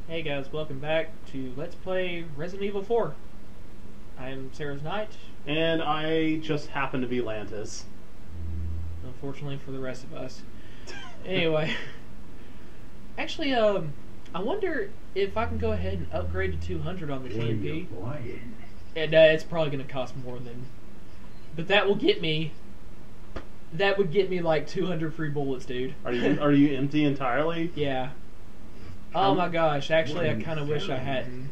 Hey guys, welcome back to Let's Play Resident Evil 4. I am Sarah's Knight. And I just happen to be Lantis. Unfortunately for the rest of us. Anyway. Actually, I wonder if I can go ahead and upgrade to 200 on the TMP. And it's probably going to cost more than... But that will get me... That would get me like 200 free bullets, dude. Are you empty entirely? Yeah. Oh my gosh, actually I kind of wish I hadn't.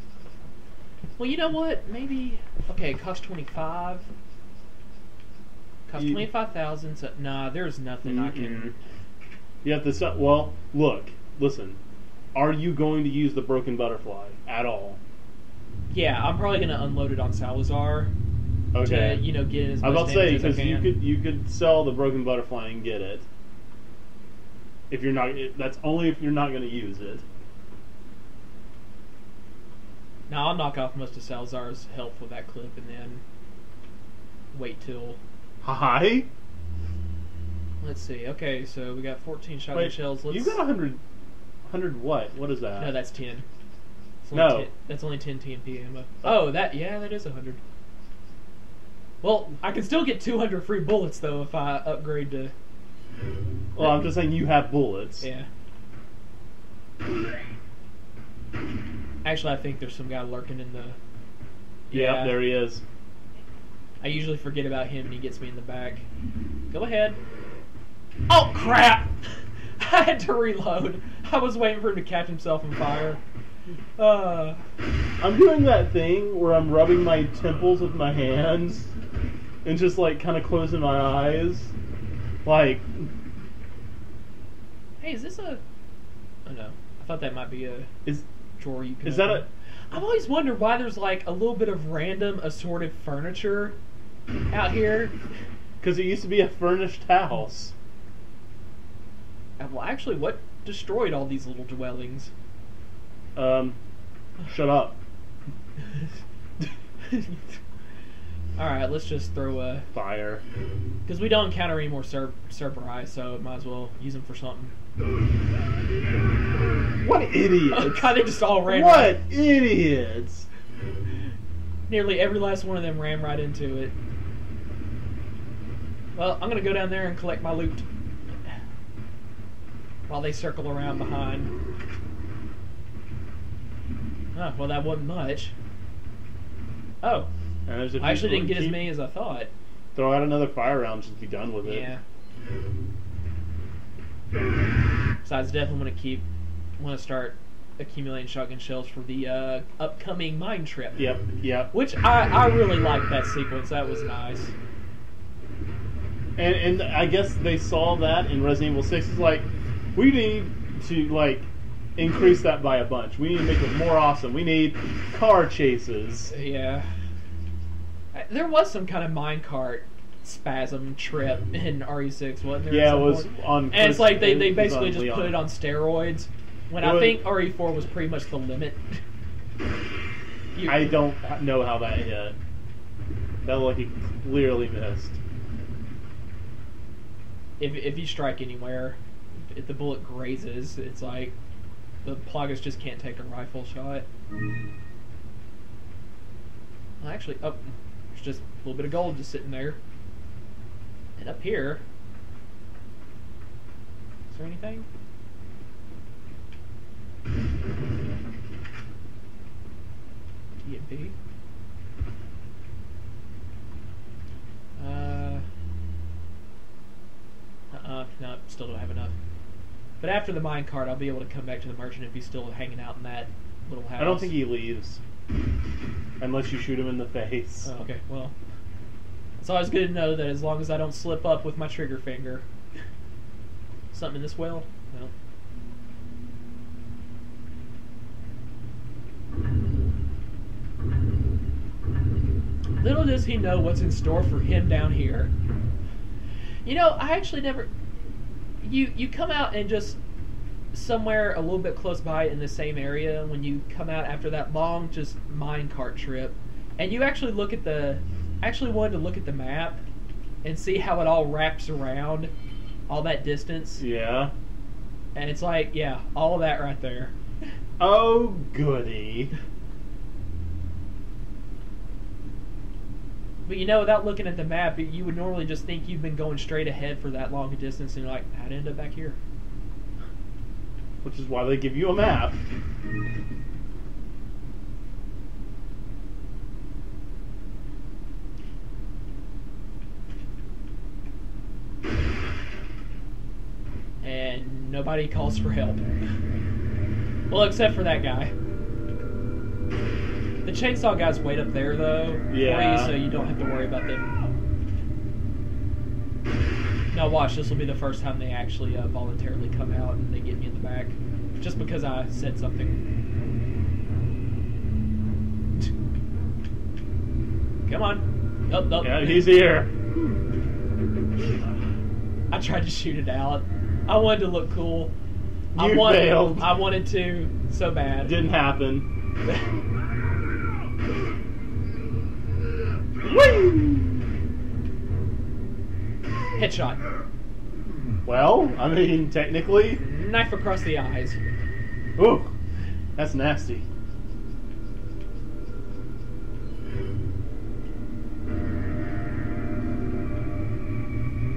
Well, you know what? Maybe... Okay, it costs 25. Costs 25,000, so... Nah, there's nothing I can... You have to... Well, look. Listen. Are you going to use the broken butterfly at all? Yeah, I'm probably going to unload it on Salazar. Okay. To, you know, get as much I was about to say, damage as I can. because you could sell the broken butterfly and get it. If you're not... That's only if you're not going to use it. Now I'll knock off most of Salazar's health with that clip and then wait till... Hi? Let's see. Okay, so we got 14 shotgun shells. You got 100 what? What is that? No, that's 10. No. That's only 10 TMP ammo. Oh, that is 100. Well, I can still get 200 free bullets, though, if I upgrade to... Well, I'm just saying you have bullets. Yeah. Actually, I think there's some guy lurking in the... Yeah, there he is. I usually forget about him and he gets me in the back. Go ahead. Oh, crap! I had to reload. I was waiting for him to catch himself on fire. I'm doing that thing where I'm rubbing my temples with my hands and just, like, kind of closing my eyes. Like... Hey, is this a... Oh, no. I thought that might be a... drawer you can Is that open. I've always wondered why there's like a little bit of random assorted furniture out here. Because it used to be a furnished house. Well, actually, what destroyed all these little dwellings? Shut up. Alright, let's just throw a... Fire. Because we don't encounter any more Cerberus, so might as well use them for something. What idiots! Oh god, they just all ran What idiots! Nearly every last one of them ran right into it. Well, I'm gonna go down there and collect my loot. While they circle around behind. Oh, well that wasn't much. Oh. I actually didn't get as many as I thought. Throw out another fire round, just be done with it. Yeah. Besides, definitely want to start accumulating shotgun shells for the upcoming mine trip. Yep. Which I really liked that sequence. That was nice. And I guess they saw that in Resident Evil 6. It's like, we need to, like, increase that by a bunch. We need to make it more awesome. We need car chases. Yeah. There was some kind of minecart spasm trip in RE6, wasn't there? Yeah, it was on... And it's like they basically just put it on steroids, when I think RE4 was pretty much the limit. I don't know how that hit. That looked like he clearly missed. If you strike anywhere, if the bullet grazes, it's like the Plagas just can't take a rifle shot. Well, actually, oh, there's just a little bit of gold just sitting there. And up here, is there anything? TMP. No, still don't have enough. But after the minecart, I'll be able to come back to the merchant if he's still hanging out in that little house. I don't think he leaves. Unless you shoot him in the face. Oh, okay, well. It's always good to know that as long as I don't slip up with my trigger finger. Something in this well? No. Little does he know what's in store for him down here. You know, I actually never... You come out and just somewhere a little bit close by in the same area when you come out after that long just minecart trip, and you actually look at the... Actually wanted to look at the map and see how it all wraps around all that distance. Yeah. And it's like, yeah, all of that right there. Oh, goody. But you know, without looking at the map, you would normally just think you've been going straight ahead for that long a distance, and you're like, how'd I end up back here? Which is why they give you a map. And nobody calls for help. Well, except for that guy. The chainsaw guys wait up there, though, Yeah. for you, so you don't have to worry about them. Now watch, this will be the first time they actually voluntarily come out and they get me in the back. Just because I said something. Come on. Oh. Yeah, he's here. I tried to shoot it out. I wanted to look cool. You failed. I wanted to so bad. Didn't happen. Headshot. Well, I mean, technically. Knife across the eyes. Ooh, that's nasty.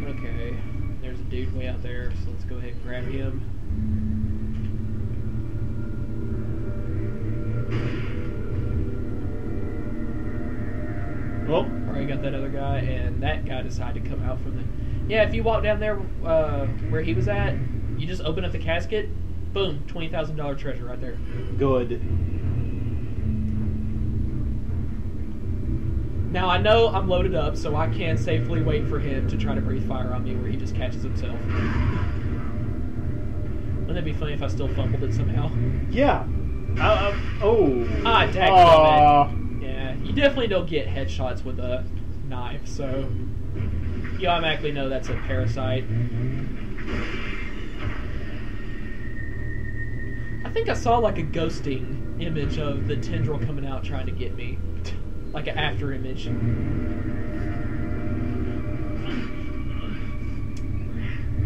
Okay, there's a dude way out there, so let's go ahead and grab him. Well, Already got that other guy, and that guy decided to come out from the... Yeah, if you walk down there where he was at, you just open up the casket, boom, $20,000 treasure right there. good. Now, I know I'm loaded up, so I can safely wait for him to try to breathe fire on me where he just catches himself. Wouldn't that be funny if I still fumbled it somehow? Yeah. Oh. Ah, dang. Yeah, you definitely don't get headshots with a knife, so you automatically know that's a parasite. I think I saw like a ghosting image of the tendril coming out trying to get me. Like an after image.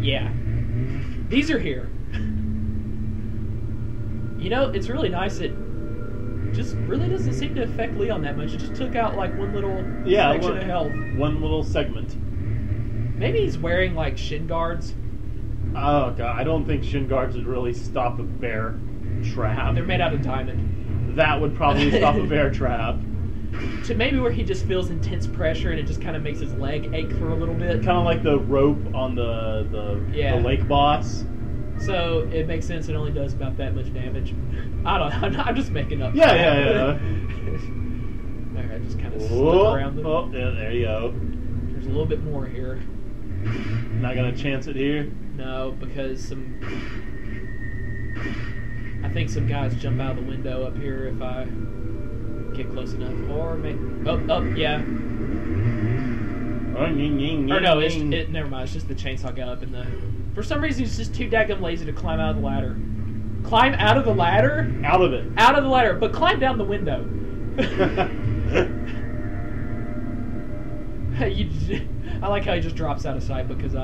Yeah. These are here. You know, it's really nice that just really doesn't seem to affect Leon that much. It just took out like one little section of health. One little segment. Maybe he's wearing like shin guards. Oh god, I don't think shin guards would really stop a bear trap. They're made out of diamond. That would probably stop a bear trap. To maybe where he just feels intense pressure and it just kind of makes his leg ache for a little bit. Kind of like the rope on the lake boss. So it makes sense. It only does about that much damage. I don't know. I'm just making up. Yeah. Alright, just kind of slip Whoa. around them. Oh, yeah, there you go. There's a little bit more here. Not gonna chance it here. No, because I think some guys jump out of the window up here if I get close enough. Or maybe... Oh, yeah. Or no, never mind. It's just the chainsaw guy up in the... For some reason, he's just too daggum lazy to climb out of the ladder. Climb out of the ladder? Out of it. Out of the ladder, but climb down the window. I like how he just drops out of sight because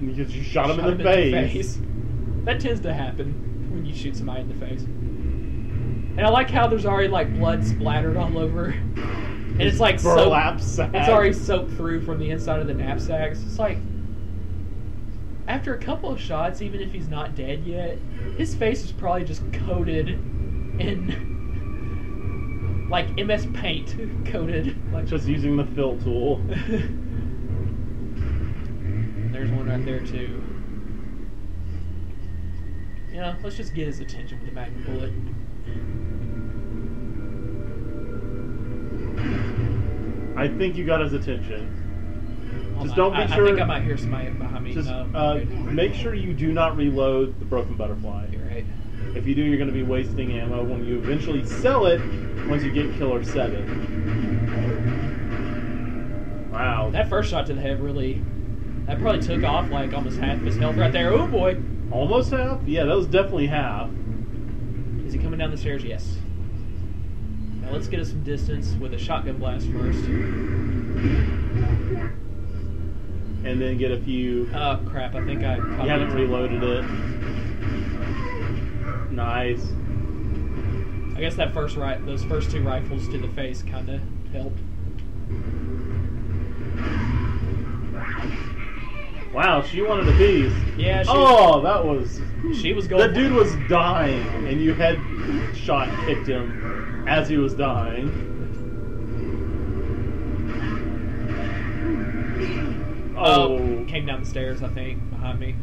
you shot him in the face. That tends to happen when you shoot somebody in the face. And I like how there's already like blood splattered all over. And it's like burlap sack. It's already soaked through from the inside of the knapsacks. It's like after a couple of shots, even if he's not dead yet, his face is probably just coated in like MS Paint coated. Like just using the fill tool. There's one right there too. Yeah, let's just get his attention with a magnum bullet. I think you got his attention. Just don't be I sure. think I might hear somebody behind me. Just okay. make sure you do not reload the broken butterfly. You're right. If you do, you're going to be wasting ammo when you eventually sell it once you get Killer 7. Wow. That first shot to the head that probably took off like almost half his health right there. Oh boy. Almost half? Yeah, that was definitely half. Is he coming down the stairs? Yes. Now let's get us some distance with a shotgun blast first. And then get a few... Oh crap, I think I... You haven't reloaded it. Nice. I guess that those first 2 rifles to the face kind of helped. Wow, she wanted a piece. Yeah. That was. She was going. The dude was dying, and you had shot kicked him as he was dying. Oh, came down the stairs, I think, behind me.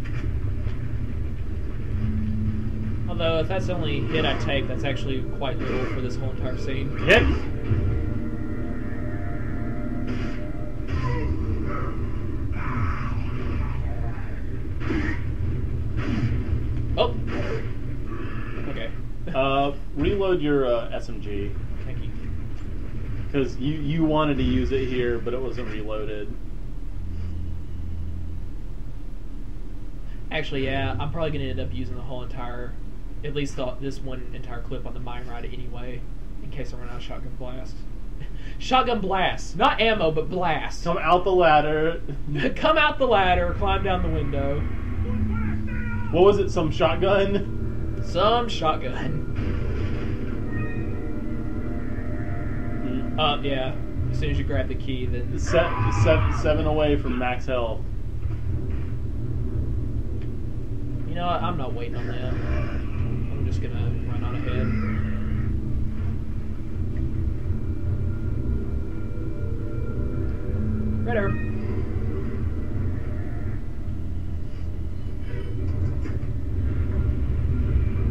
Although, if that's the only hit I take, that's actually quite little for this whole entire scene. Hit! Oh! Okay. Reload your SMG. Thank you. Because you wanted to use it here, but it wasn't reloaded. Actually, yeah, I'm probably going to end up using the whole entire, at least this one entire clip on the mine ride anyway, in case I run out of shotgun blast. Shotgun blast! Not ammo, but blast! Come out the ladder. Come out the ladder, climb down the window. What was it, some shotgun? Some shotgun. Yeah. As soon as you grab the key, then... 7 away from max health. You know what? I'm not waiting on that. I'm just gonna run on ahead. Ritter.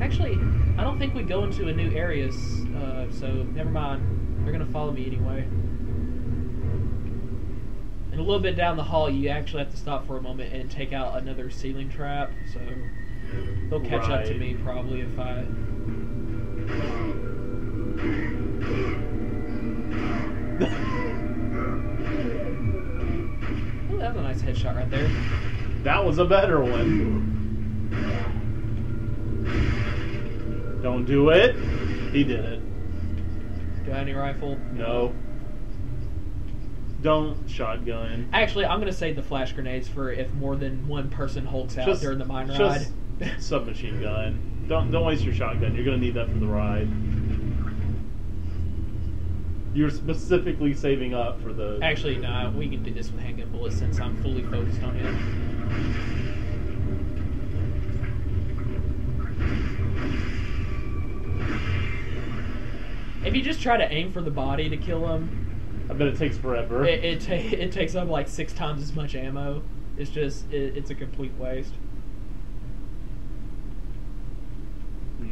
Actually, I don't think we go into a new area, so never mind. They're gonna follow me anyway. And a little bit down the hall, you actually have to stop for a moment and take out another ceiling trap, so they'll catch up to me probably if I... Oh, that was a nice headshot right there. That was a better one. Don't do it. He did it. Do I have any rifle? No. Don't shotgun. Actually, I'm going to save the flash grenades for if more than one person hulks out during the mine ride. Just submachine gun. Don't waste your shotgun. You're going to need that for the ride. You're specifically saving up for the... Actually, no, we can do this with handgun bullets since I'm fully focused on him. If you just try to aim for the body to kill him, I bet it takes forever. It takes up like 6 times as much ammo. It's just it's a complete waste.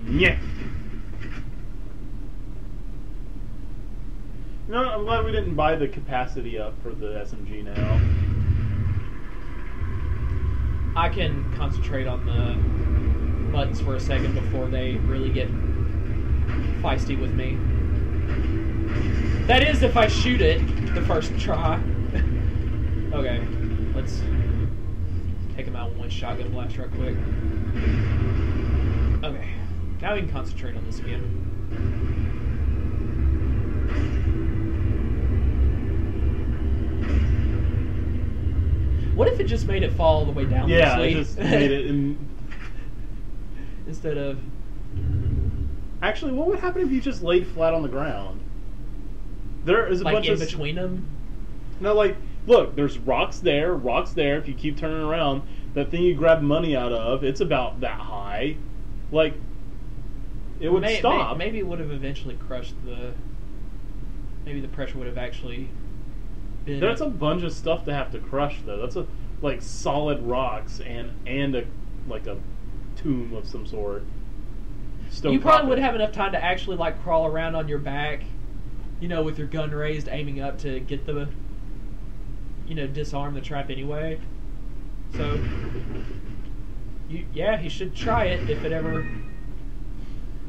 Yeah. No, I'm glad we didn't buy the capacity up for the SMG now. I can concentrate on the buttons for a second before they really get feisty with me. That is if I shoot it the first try. Okay, let's take him out with one shotgun blast right quick. Okay, now we can concentrate on this again. What if it just made it fall all the way down? Yeah, it just made it instead of... Actually, what would happen if you just laid flat on the ground? There is a bunch in between them? No, like, look, there's rocks there. If you keep turning around, that thing you grab money out of, it's about that high. Like, it would stop. Maybe it would have eventually crushed the... Maybe the pressure would have actually been... That's a bunch of stuff to have to crush, though. That's like solid rocks and a tomb of some sort. You probably would have enough time to actually like crawl around on your back, you know, with your gun raised, aiming up to get the, you know, disarm the trap anyway. So, he should try it if it ever...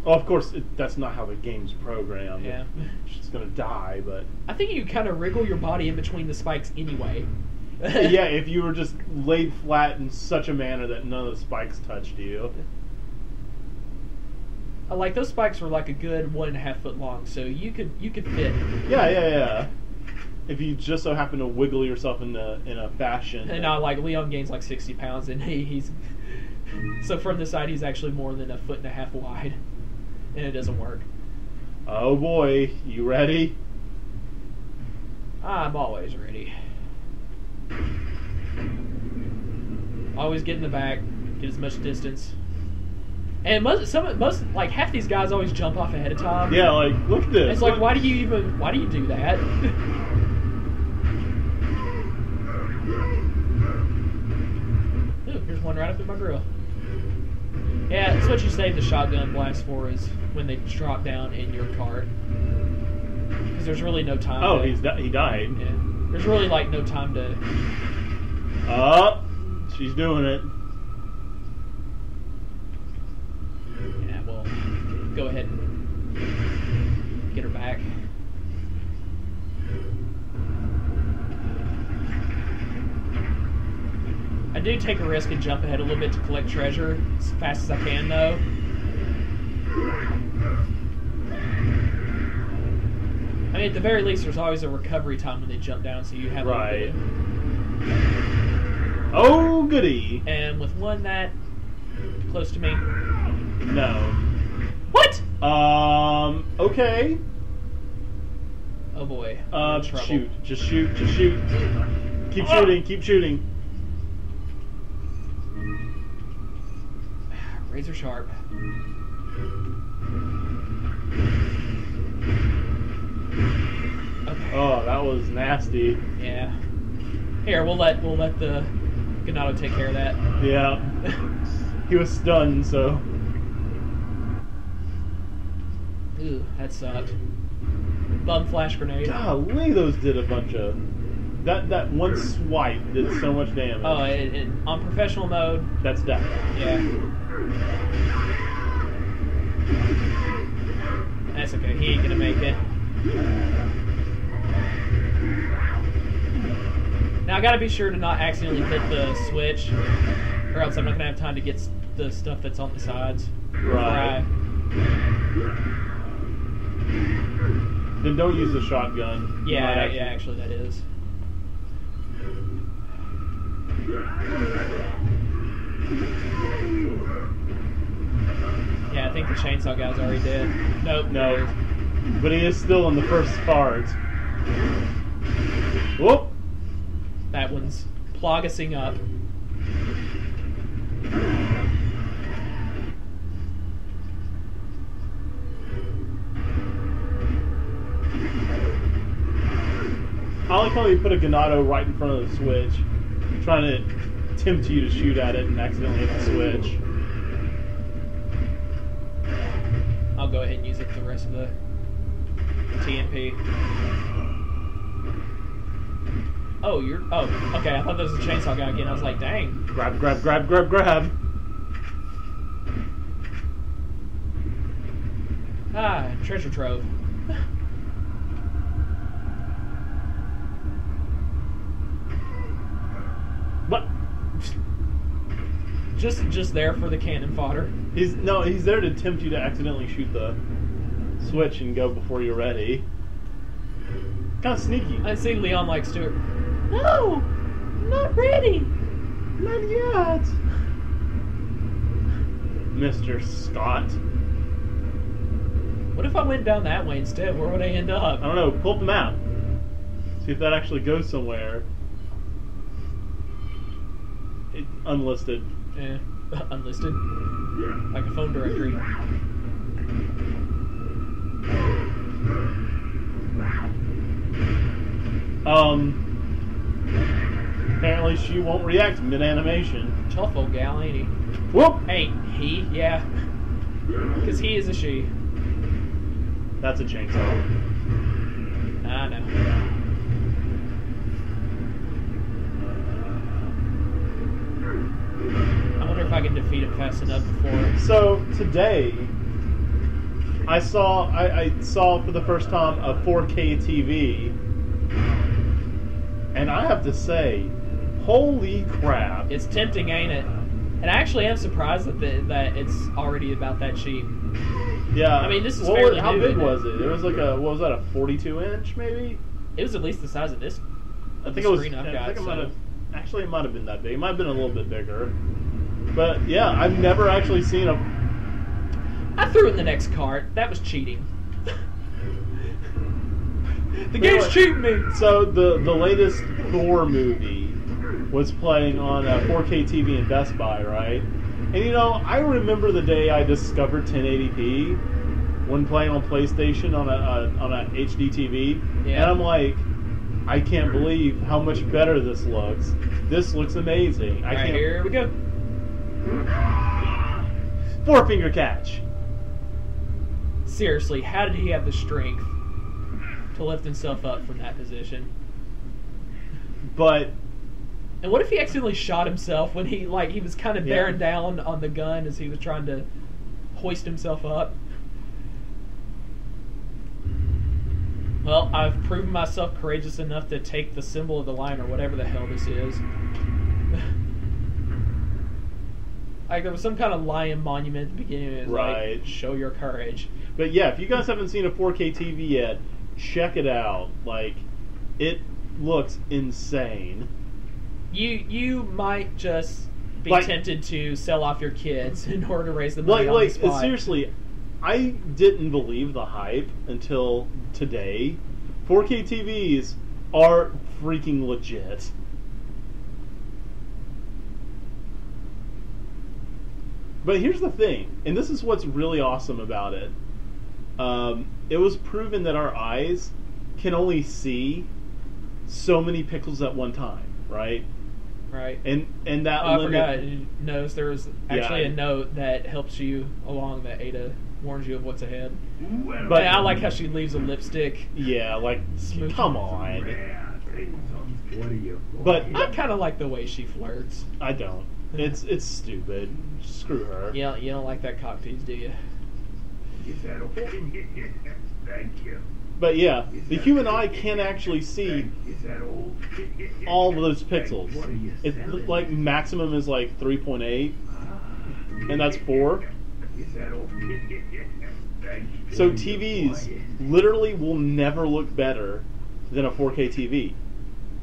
Well, of course, that's not how the game's programmed. Yeah. It's going to die, but... I think you kind of wriggle your body in between the spikes anyway. Yeah, if you were just laid flat in such a manner that none of the spikes touched you. Like, those spikes were like a good 1.5 foot long, so you could fit. Yeah. If you just so happen to wiggle yourself in a fashion. And not like Leon gains like 60 pounds, and he's so from the side he's actually more than 1.5 feet wide, and it doesn't work. Oh boy, you ready? I'm always ready. Always get in the back, get as much distance. And most like half these guys always jump off ahead of time. Yeah, like look at this. It's like why do you do that? Ooh, here's one right up in my grill. Yeah, that's what you save the shotgun blast for, is when they drop down in your cart. Because there's really no time. Oh, he died. Yeah, there's really like no time to. She's doing it. Yeah, well, go ahead and get her back. I do take a risk and jump ahead a little bit to collect treasure as fast as I can, though. I mean, at the very least, there's always a recovery time when they jump down, so you have right. Oh, goody! And with one that close to me. No. What? Okay. Oh boy. Shoot. Just shoot. Just shoot. Keep shooting. Keep shooting. Razor sharp. Okay. Oh, that was nasty. Yeah. Here, we'll let the Ganado take care of that. Yeah. He was stunned, so. Ooh, that sucked. Bum flash grenade. Golly, those did a bunch of. That one swipe did so much damage. Oh, on professional mode. That's death. Yeah. That's okay. He ain't gonna make it. Now I gotta be sure to not accidentally hit the switch, or else I'm not gonna have time to get the stuff that's on the sides. Right. Then don't use the shotgun. Yeah, actually that is. Yeah, I think the chainsaw guy's already dead. Nope. No. But he is still in the first part. Whoop! That one's plogging up. I like how you put a Ganado right in front of the switch, trying to tempt you to shoot at it and accidentally hit the switch. I'll go ahead and use it for the rest of the TMP. Oh, okay, I thought that was a chainsaw guy again. I was like, dang. Grab, grab, grab, grab, grab. Ah, treasure trove. What? Just there for the cannon fodder. He's there to tempt you to accidentally shoot the switch and go before you're ready. Kind of sneaky. I see Leon like Stuart. No, not ready. Not yet. Mr. Scott. What if I went down that way instead? Where would I end up? I don't know. Pull up the map. See if that actually goes somewhere. Unlisted. Yeah, unlisted. Like a phone directory. Apparently she won't react mid-animation. Tough old gal, ain't he? Whoop! Hey, he? Yeah. Because he is a she. That's a chainsaw. I know. I wonder if I can defeat it fast enough before. So today, I saw for the first time a 4K TV, and I have to say, holy crap! It's tempting, ain't it? And I actually am surprised that it's already about that cheap. Yeah. I mean, this is fairly how new, big isn't was it? It was like a 42-inch maybe? It was at least the size of this. I think it was. Screen I've got, I think it so. might have. Actually, it might have been that big. It might have been a little bit bigger. But yeah, I've never actually seen a. I threw it in the next cart. That was cheating. The game's cheating me. So the latest Thor movie was playing on a 4K TV in Best Buy, right? And you know, I remember the day I discovered 1080p when playing on PlayStation on a HD TV, Yeah. and I'm like, I can't believe how much better this looks. This looks amazing. All right, here we go. Four-finger catch. Seriously, how did he have the strength to lift himself up from that position? But And what if he accidentally shot himself when he was kind of bearing down on the gun as he was trying to hoist himself up? Well, I've proven myself courageous enough to take the symbol of the lion or whatever the hell this is. Like there was some kind of lion monument at the beginning. It was right. like, show your courage. But yeah, if you guys haven't seen a 4K TV yet, check it out. Like, it looks insane. You might just be Like- tempted to sell off your kids in order to raise the money on the spot. Seriously, I didn't believe the hype until today. 4K TVs are freaking legit. But here's the thing, and this is what's really awesome about it. It was proven that our eyes can only see so many pixels at one time, right? Right. And that I limit. forgot. Knows there was actually a note that helps you along that Ada warns you of what's ahead. But I like how she leaves a lipstick. Yeah, like, Smooth. come on. But I kind of like the way she flirts. I don't. It's stupid. Screw her. You don't like that cock tease, do you? Is that okay? Thank you. But yeah, the human eye can actually see Is that all? all of those pixels. What are you It's selling? like maximum is like 3.8, and that's 4. Is that all? Thank you. So TVs literally will never look better than a 4K TV.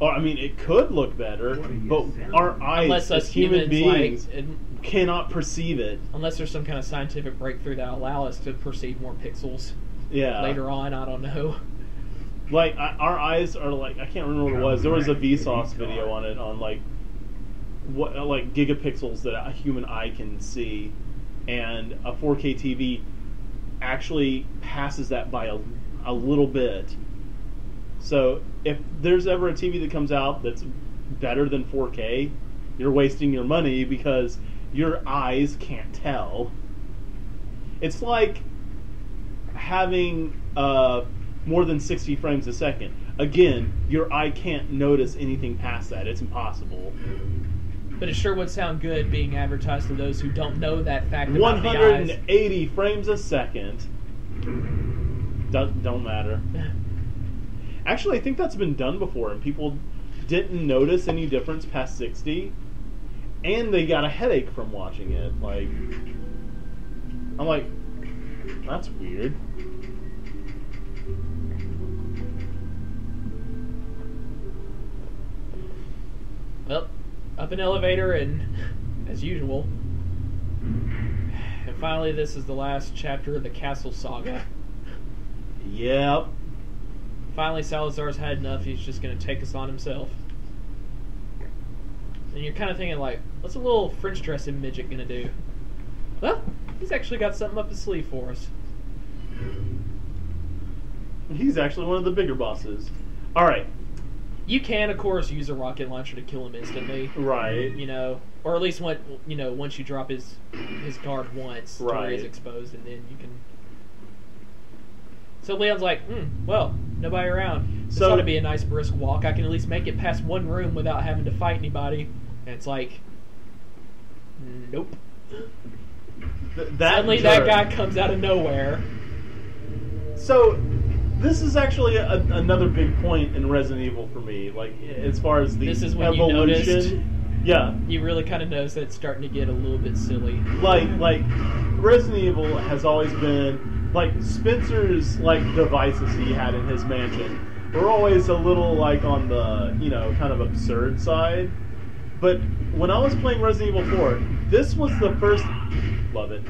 Or I mean, it could look better, but our eyes Unless us as human humans, beings cannot perceive it. unless there's some kind of scientific breakthrough that allow us to perceive more pixels Yeah. later on. I don't know. Like our eyes are like, I can't remember what it was. There was a Vsauce video on it on like what like gigapixels that a human eye can see, and a 4K TV actually passes that by a little bit. So if there's ever a TV that comes out that's better than 4K, you're wasting your money because your eyes can't tell. It's like having more than 60 frames a second. Again, your eye can't notice anything past that. It's impossible. But it sure would sound good being advertised to those who don't know that fact about the eyes. 180 frames a second. Don't matter. Actually, I think that's been done before, and people didn't notice any difference past 60, and they got a headache from watching it. Like, I'm like, that's weird. Well, up an elevator, and as usual. And finally, this is the last chapter of the Castle Saga. Yep. Finally, Salazar's had enough. He's just going to take us on himself. And you're kind of thinking, like, what's a little French dressing midget going to do? Well, he's actually got something up his sleeve for us. He's actually one of the bigger bosses. All right. You can, of course, use a rocket launcher to kill him instantly. Right. You know, or at least once you drop his guard once, to where he's Right. exposed, and then you can. So Leon's like, well, nobody around. This So- ought to be a nice brisk walk. I can at least make it past one room without having to fight anybody. And it's like, nope. Suddenly that guy comes out of nowhere. So, this is actually another big point in Resident Evil for me. Like, as far as the This is when you evolution. noticed. Yeah. You really kind of notice that it's starting to get a little bit silly. Like Resident Evil has always been like Spencer's like devices he had in his mansion were always a little like on the kind of absurd side. But when I was playing Resident Evil 4, this was the first. Love it.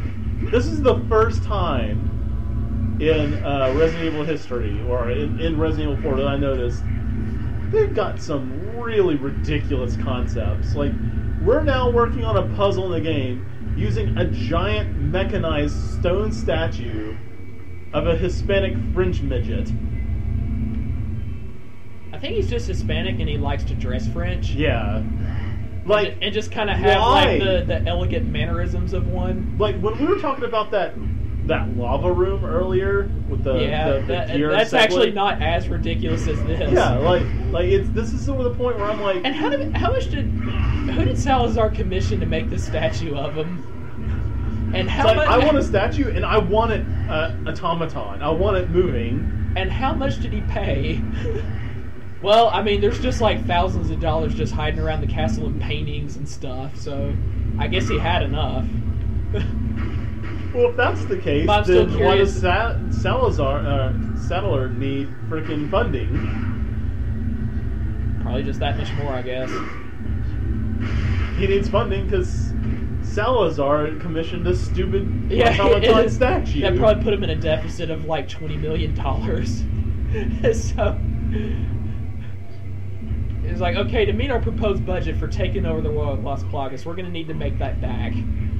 This is the first time in Resident Evil history, or in Resident Evil 4 that I noticed, they've got some really ridiculous concepts. Like, we're now working on a puzzle in the game using a giant mechanized stone statue of a Hispanic French midget. I think he's just Hispanic and he likes to dress French. Yeah. Like, and just kind of have why? like the elegant mannerisms of one. Like, when we were talking about that lava room earlier with the gear that's assembly, actually not as ridiculous as this. Yeah, like this is the point where I'm like, And who did Salazar commission to make the statue of him? And how like, much? I want a statue and I want it automaton. I want it moving. And how much did he pay? Well, I mean, there's just like thousands of dollars just hiding around the castle in paintings and stuff. So, I guess he had enough. Well, if that's the case, But I'm still then why does curious. Sattler need freaking funding? Probably just that much more, I guess. He needs funding because Salazar commissioned a stupid Yeah, automaton statue. That probably put him in a deficit of like $20 million. So it's like, okay, to meet our proposed budget for taking over the world of Las Plagas, we're going to need to make that back.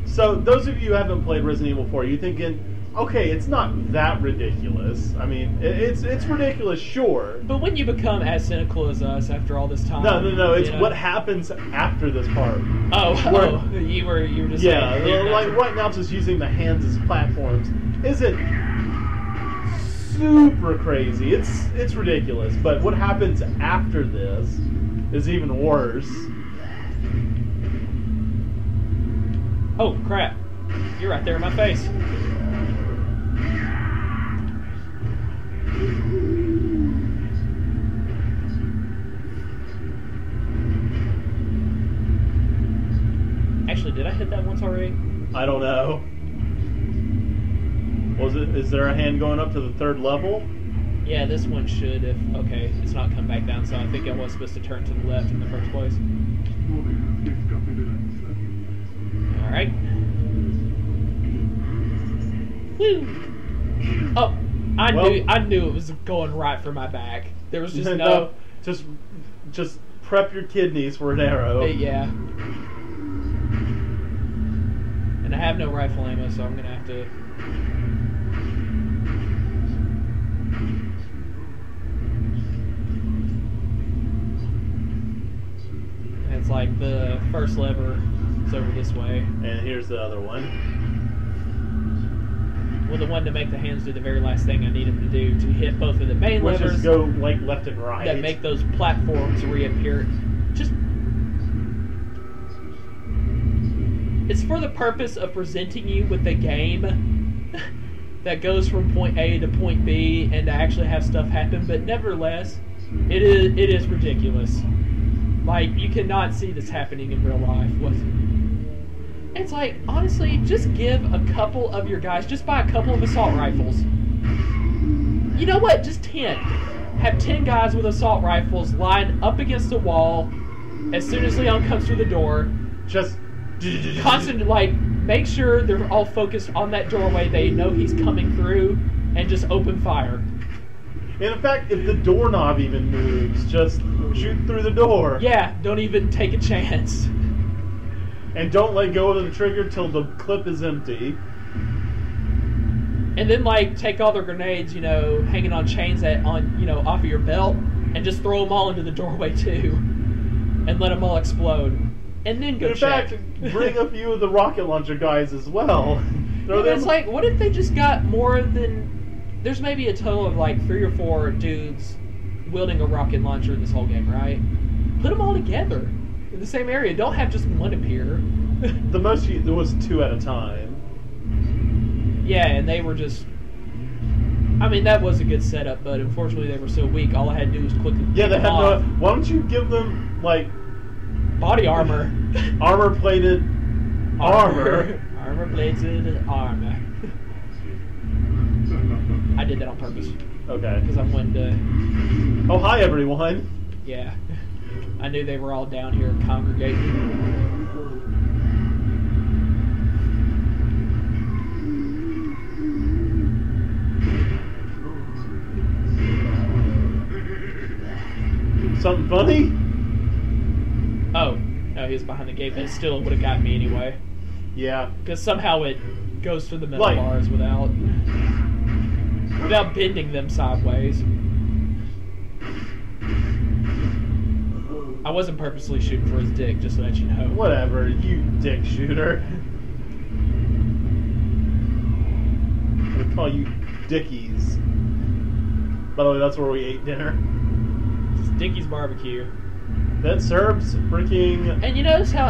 So, those of you who haven't played Resident Evil 4, you're thinking, okay, it's not that ridiculous. I mean, it's ridiculous, sure. But when you become as cynical as us after all this time... No, it's you know? what happens after this part. You were just Yeah, saying, like right now just using the hands as platforms isn't super crazy. It's ridiculous, but what happens after this is even worse. Oh, crap. You're right there in my face. Actually, did I hit that once already? I don't know. Is there a hand going up to the 3rd level? Yeah, this one should if... Okay, it's not come back down, so I think I was supposed to turn to the left in the first place. Alright. Woo! Oh, I knew it was going right for my back. There was just no... Just prep your kidneys for an arrow. Yeah. And I have no rifle ammo, so I'm going to have to... It's like the first lever is over this way. And here's the other one. Well, the one to make the hands do the very last thing I need them to do, to hit both of the main Which levers is go like left and right. that make those platforms reappear. Just... It's for the purpose of presenting you with a game that goes from point A to point B and to actually have stuff happen, but nevertheless, it is ridiculous. Like, you cannot see this happening in real life. It's like, honestly, just give a couple of your guys, just buy a couple of assault rifles. You know what? Just 10. Have 10 guys with assault rifles lined up against the wall as soon as Leon comes through the door. Just... Constant, like, make sure they're all focused on that doorway. They know he's coming through, and just open fire. And in fact, if the doorknob even moves, just shoot through the door. Yeah, don't even take a chance. And don't let go of the trigger till the clip is empty. And then, like, take all their grenades, you know, hanging on chains off of your belt, and just throw them all into the doorway too, and let them all explode. And then go check. In fact, bring a few of the rocket launcher guys as well. It's like, what if they just got more than... There's maybe a total of like 3 or 4 dudes wielding a rocket launcher in this whole game, right? Put them all together in the same area. Don't have just one appear. The most there was 2 at a time. Yeah, and they were just... I mean, that was a good setup, but unfortunately they were so weak. All I had to do was quickly... Yeah, they had no... Why don't you give them like... Body armor. Armor-plated armor. Armor-plated armor. I did that on purpose. Okay. Because I wanted to... Oh, hi, everyone. Yeah. I knew they were all down here congregating. Something funny? Oh, no, he was behind the gate, but it still would have gotten me anyway. Yeah. Because somehow it goes through the metal Like- bars without bending them sideways. I wasn't purposely shooting for his dick, just to let you know. Whatever, you dick shooter. I'm gonna call you Dickies. By the way, that's where we ate dinner. It's Dickie's barbecue. That serves freaking... And you notice how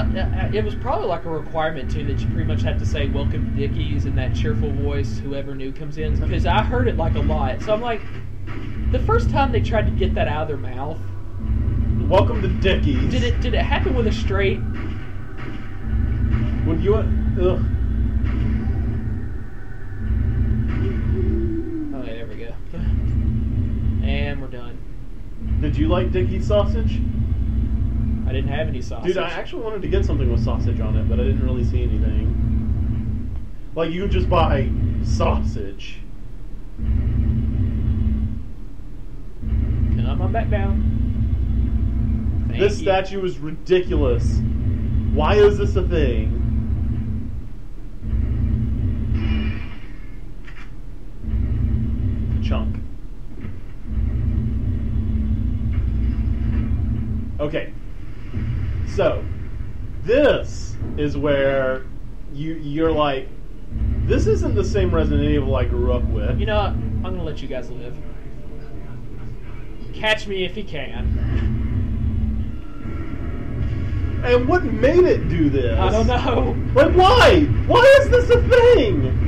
it was probably like a requirement too that you pretty much had to say "Welcome to Dickie's" in that cheerful voice whoever new comes in, because I heard it like a lot. So I'm like, the first time they tried to get that out of their mouth, Welcome to Dickies. did it happen with a straight? When you went... Ugh. Oh, yeah, there we go. And we're done. Did you like Dickie's sausage? I didn't have any sausage. Dude, I actually wanted to get something with sausage on it, but I didn't really see anything. Like, you could just buy sausage. Come on back down. Thank This you. statue is ridiculous. Why is this a thing? Chunk. Okay. So, this is where you're like, this isn't the same Resident Evil I grew up with. You know what? I'm gonna let you guys live. Catch me if you can. And what made it do this? I don't know. Like, why? Why is this a thing?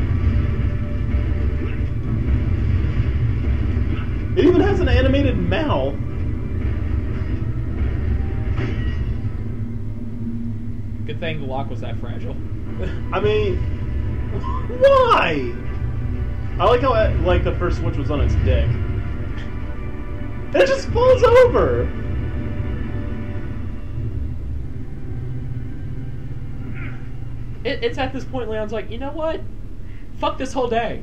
It even has an animated mouth. Good thing the lock was that fragile. I mean, why? I like how like the first switch was on its dick. It just falls over. It's at this point Leon's like, you know what? Fuck this whole day.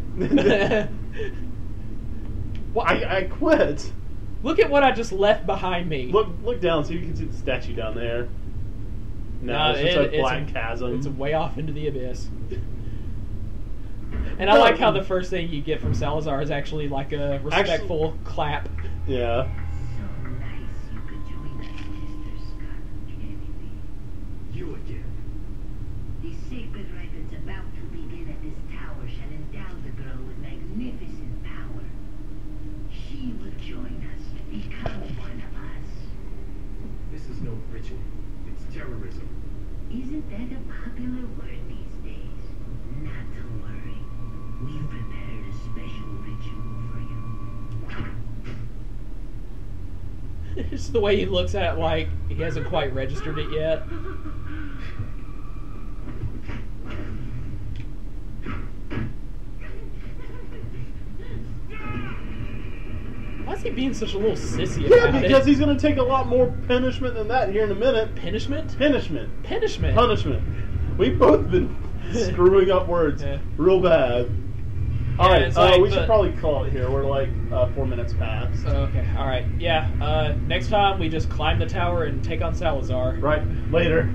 What? I quit. Look at what I just left behind me. Look down so you can see the statue down there. No, No, it's just a black chasm. It's way off into the abyss. And I like how the first thing you get from Salazar is actually like a respectful clap. Yeah. So nice you could join us, Mr. Scarlet Kennedy. You again. The sacred rite that's about to begin at this tower shall endow the girl with magnificent power. She will join us, become one of us. This is no ritual. It's terrorism. Isn't that a popular word these days? Not to worry. We've prepared a special ritual for you. It's the way he looks at it like he hasn't quite registered it yet. Why is he being such a little sissy Yeah, about because it? he's gonna take a lot more punishment than that here in a minute. Punishment? Punishment. Punishment. Punishment. We've both been screwing up words Yeah. real bad. Yeah, Alright, it's like we should the- probably call it here. We're like 4 minutes past. Okay, alright. Yeah, next time we just climb the tower and take on Salazar. Right, later.